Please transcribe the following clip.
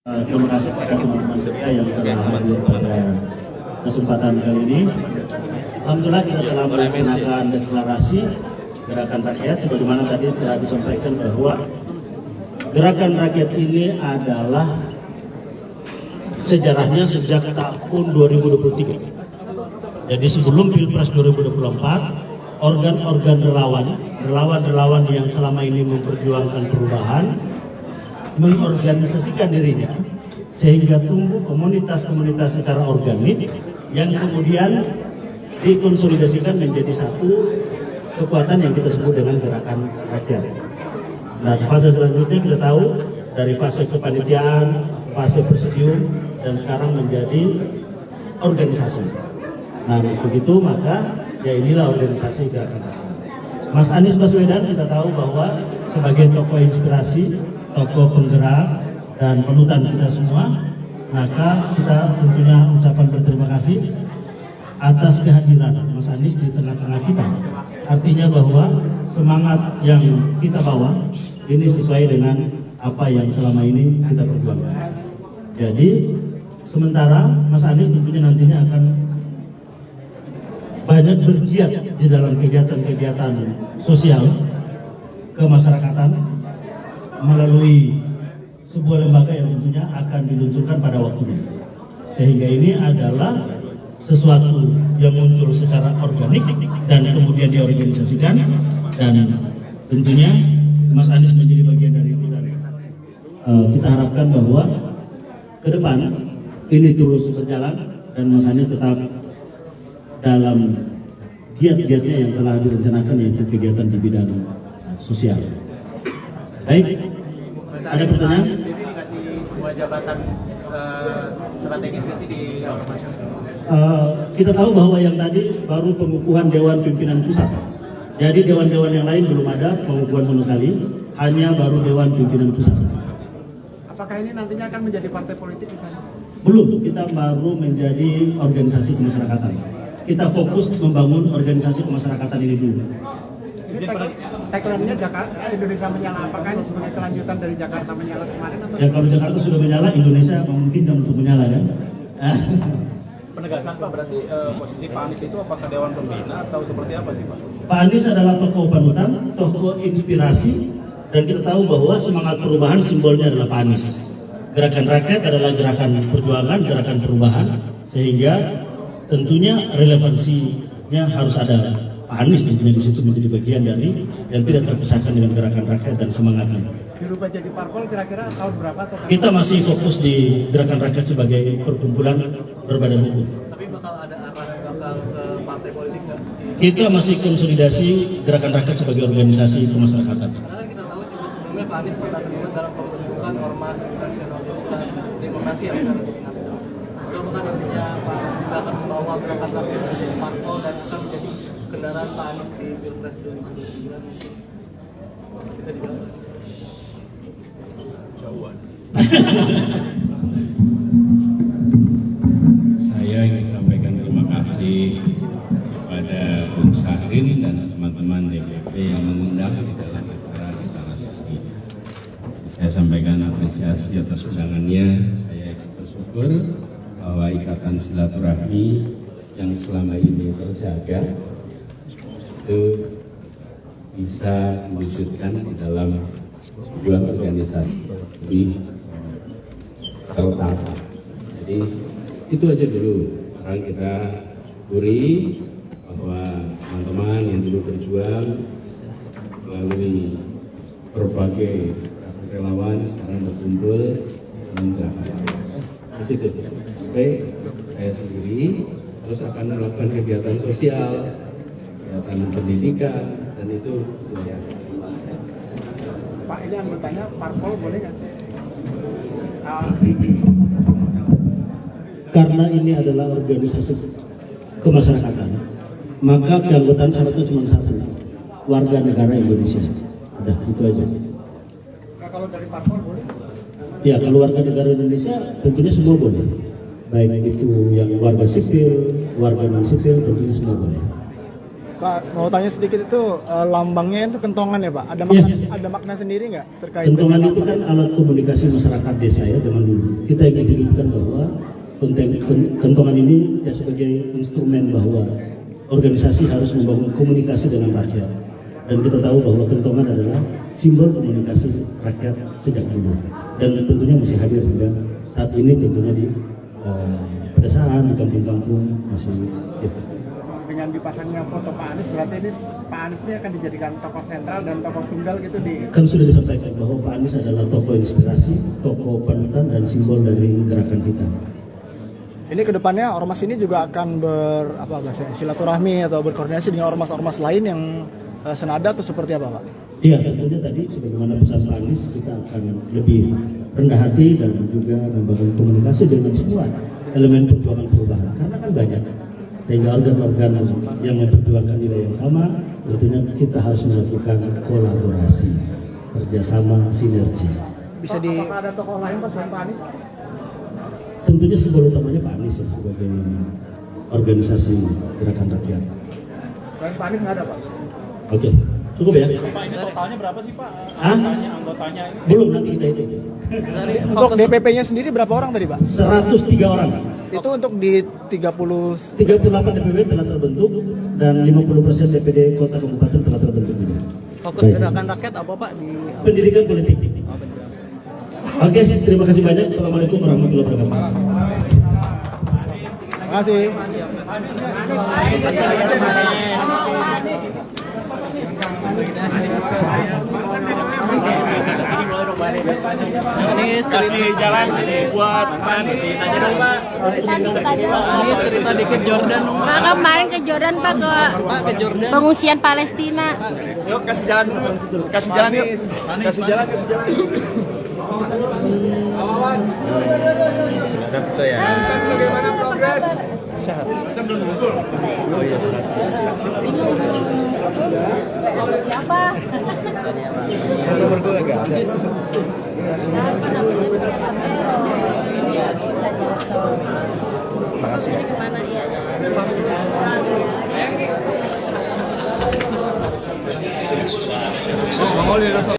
Terima kasih kepada teman-teman setia yang telah hadir pada kesempatan kali ini. Alhamdulillah kita telah melaksanakan deklarasi gerakan rakyat sebagaimana tadi telah disampaikan bahwa gerakan rakyat ini adalah sejarahnya sejak tahun 2023. Jadi sebelum Pilpres 2024, organ-organ relawan yang selama ini memperjuangkan perubahan mengorganisasikan dirinya sehingga tumbuh komunitas-komunitas secara organik yang kemudian dikonsolidasikan menjadi satu kekuatan yang kita sebut dengan gerakan rakyat. Nah, fase selanjutnya kita tahu dari fase kepanitiaan, fase presidium, dan sekarang menjadi organisasi. Nah, begitu maka ya inilah organisasi gerakan rakyat. Mas Anies Baswedan kita tahu bahwa sebagai tokoh inspirasi, tokoh penggerak dan penutan kita semua, maka kita tentunya ucapan berterima kasih atas kehadiran Mas Anies di tengah-tengah kita. Artinya bahwa semangat yang kita bawa ini sesuai dengan apa yang selama ini kita perjuangkan. Jadi sementara Mas Anies tentunya nantinya akan banyak bergiat di dalam kegiatan-kegiatan sosial kemasyarakatan melalui sebuah lembaga yang tentunya akan diluncurkan pada waktunya. Sehingga ini adalah sesuatu yang muncul secara organik dan kemudian diorganisasikan, dan tentunya Mas Anies menjadi bagian dari itu. Kita harapkan bahwa ke depan ini terus berjalan dan Mas Anies tetap dalam giat-giatnya yang telah direncanakan, yaitu kegiatan di bidang sosial. Baik, ada pertanyaan? Sendiri dikasih sebuah jabatan strategis nggak sih di Ormas? Kita tahu bahwa yang tadi baru pengukuhan Dewan Pimpinan Pusat. Jadi dewan-dewan yang lain belum ada pengukuhan sama sekali, hanya baru Dewan Pimpinan Pusat. Apakah ini nantinya akan menjadi partai politik misalnya? Belum, kita baru menjadi organisasi kemasyarakatan. Kita fokus membangun organisasi kemasyarakatan ini dulu. Ini tagline-nya Jakarta, Indonesia Menyala. Apakah ini sebagai kelanjutan dari Jakarta Menyala kemarin? Atau Ya kalau Jakarta sudah menyala, Indonesia memungkinkan untuk menyala kan? Penegasan Pak, berarti posisi Pak Anies itu apakah Dewan Pembina atau seperti apa sih Pak? Pak Anies adalah tokoh panutan, tokoh inspirasi, dan kita tahu bahwa semangat perubahan simbolnya adalah Pak Anies. Gerakan rakyat adalah gerakan perjuangan, gerakan perubahan, sehingga tentunya relevansinya harus ada Pak Anies tentunya di situ menjadi bagian dari yang tidak terpisahkan dengan gerakan rakyat dan semangatnya. dirubah jadi parpol kira-kira tahun berapa? Atau Kita masih fokus di gerakan rakyat sebagai perkumpulan berbadan hukum. tapi bakal ada arah bakal ke partai politik nggak? Kita masih konsolidasi gerakan rakyat sebagai organisasi kemasyarakatan. Karena kita tahu juga sebelumnya Pak Anies pernah terlibat dalam pembentukan Ormas Nasional Pemuda Demokrasi yang sekarang jadi Nasdem. Itu apakah nantinya Pak Anies juga akan membawa gerakan rakyat menjadi parpol dan akan menjadi kendaraan Pak Anies di Pilpres 2029? Bisa dijawab? Saya ingin sampaikan terima kasih kepada Bung Sahin dan teman-teman DPP yang mengundang di dalam acara deklarasi. Saya sampaikan apresiasi atas undangannya. Saya ikut bersyukur bahwa ikatan silaturahmi yang selama ini terjaga itu bisa diwujudkan di dalam sebuah organisasi lebih terutama. Jadi itu aja dulu. Sekarang kita syukuri bahwa teman-teman yang dulu berjuang melalui berbagai relawan sekarang berkumpul dalam gerakan. Di situ. Sampai saya sendiri terus akan melakukan kegiatan sosial, kegiatan pendidikan, dan itu ya. Pak, ini anggotanya parpol boleh nggak sih? Karena ini adalah organisasi kemasyarakatan, maka keanggotaan syaratnya cuma satu, warga negara Indonesia. Udah, itu aja. Nah, kalau dari parpol boleh? Ya, kalau warga negara Indonesia tentunya semua boleh. Baik itu yang warga sipil, warga non sipil, tentunya semua boleh. Pak, mau tanya sedikit itu lambangnya itu kentongan ya Pak? Ada makna sendiri nggak terkait Kentongan dengan itu kan alat komunikasi masyarakat desa ya zaman dulu. Kita ingin hidupkan bahwa kentongan ini ya sebagai instrumen bahwa organisasi harus membangun komunikasi dengan rakyat. Dan kita tahu bahwa kentongan adalah simbol komunikasi rakyat sejak dulu. Dan tentunya masih hadir hingga saat ini tentunya di pedesaan, di kampung-kampung masih gitu. Dengan dipasangnya foto Pak Anies, berarti ini Pak Anies ini akan dijadikan tokoh sentral dan tokoh tunggal gitu di... Kan sudah disampaikan bahwa Pak Anies adalah tokoh inspirasi, tokoh panutan dan simbol dari gerakan kita. ini kedepannya ormas ini juga akan silaturahmi atau berkoordinasi dengan ormas-ormas lain yang senada atau seperti apa Pak? Iya, tentunya tadi sebagaimana pesan Pak Anies, kita akan lebih rendah hati dan juga membangun komunikasi dengan semua elemen perjuangan perubahan. Karena kan banyak, sehingga organ-organ yang memperjuangkan nilai yang sama, tentunya kita harus melakukan kolaborasi, kerjasama, sinergi. Bisa Apakah ada tokoh lain Pak selain Pak Anies? Tentunya simbol utamanya Pak Anies ya, sebagai organisasi gerakan rakyat. Selain Pak Anies nggak ada Pak? Oke, cukup ya? Pak, ini totalnya berapa sih Pak? Hah? Anggotanya ini? Belum, nanti kita hitung. Dari untuk fokus DPP-nya sendiri berapa orang tadi Pak? 103 orang. Itu untuk di 38 DPW telah terbentuk dan 50% DPD kota kabupaten telah terbentuk juga. fokus Baik. gerakan rakyat apa Pak di Pendidikan politik. Oke, terima kasih banyak. Assalamualaikum warahmatullahi wabarakatuh. Terima kasih. Anies jalan buat Pak Anies. Tanya dong Pak. Anies cerita dikit Jordan dong Pak. Nah, kemarin ke Jordan Pak Pak ke Jordan. pengungsian Palestina. Yuk kasih jalan dulu. Kasih jalan yuk. Kasih jalan. Dapet ya. Bagaimana progres? Siapa? Nomor 2 enggak ada. Apa namanya? Makasih. Ini kemana ya?